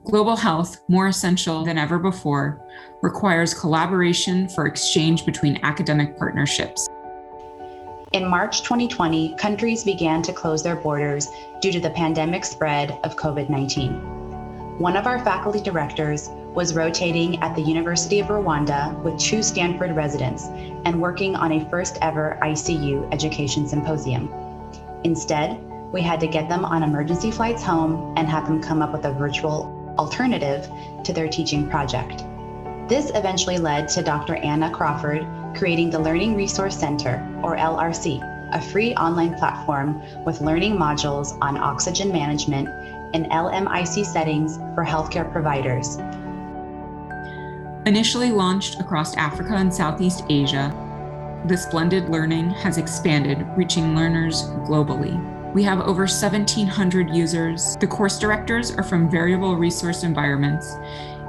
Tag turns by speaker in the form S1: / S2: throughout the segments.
S1: Global health, more essential than ever before, requires collaboration for exchange between academic partnerships.
S2: In March 2020, countries began to close their borders due to the pandemic spread of COVID-19. One of our faculty directors was rotating at the University of Rwanda with 2 Stanford residents and working on a first ever ICU education symposium. Instead, we had to get them on emergency flights home and have them come up with a virtual alternative to their teaching project. This eventually led to Dr. Anna Crawford creating the Learning Resource Center, or LRC, a free online platform with learning modules on oxygen management in LMIC settings for healthcare providers.
S1: Initially launched across Africa and Southeast Asia, this blended learning has expanded, reaching learners globally. We have over 1,700 users. The course directors are from variable resource environments,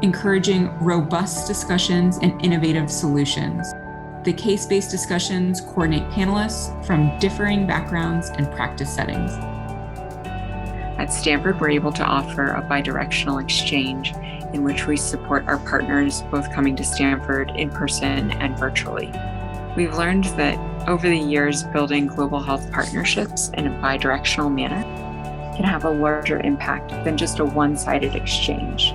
S1: encouraging robust discussions and innovative solutions. The case-based discussions coordinate panelists from differing backgrounds and practice settings.
S3: At Stanford, we're able to offer a bidirectional exchange in which we support our partners both coming to Stanford in person and virtually. We've learned that over the years, building global health partnerships in a bidirectional manner can have a larger impact than just a one-sided exchange.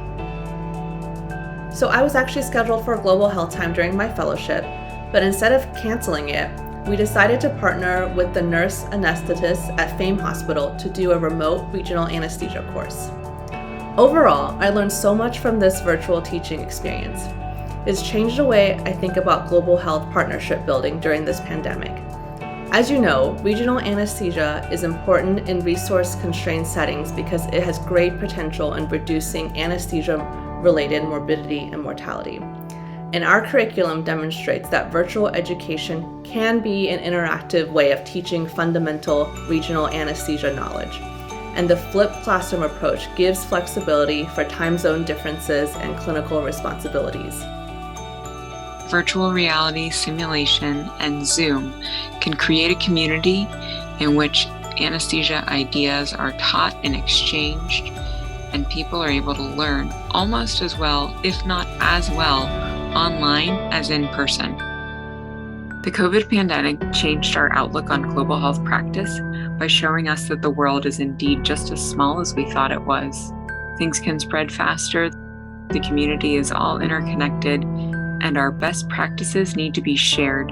S4: So I was actually scheduled for a global health time during my fellowship, but instead of canceling it, we decided to partner with the nurse anesthetists at Fame Hospital to do a remote regional anesthesia course. Overall, I learned so much from this virtual teaching experience. It's changed the way I think about global health partnership building during this pandemic. As you know, regional anesthesia is important in resource-constrained settings because it has great potential in reducing anesthesia-related morbidity and mortality. And our curriculum demonstrates that virtual education can be an interactive way of teaching fundamental regional anesthesia knowledge. And the flipped classroom approach gives flexibility for time zone differences and clinical responsibilities.
S3: Virtual reality, simulation, and Zoom can create a community in which anesthesia ideas are taught and exchanged, and people are able to learn almost as well, if not as well, online as in person. The COVID pandemic changed our outlook on global health practice by showing us that the world is indeed just as small as we thought it was. Things can spread faster, the community is all interconnected, and our best practices need to be shared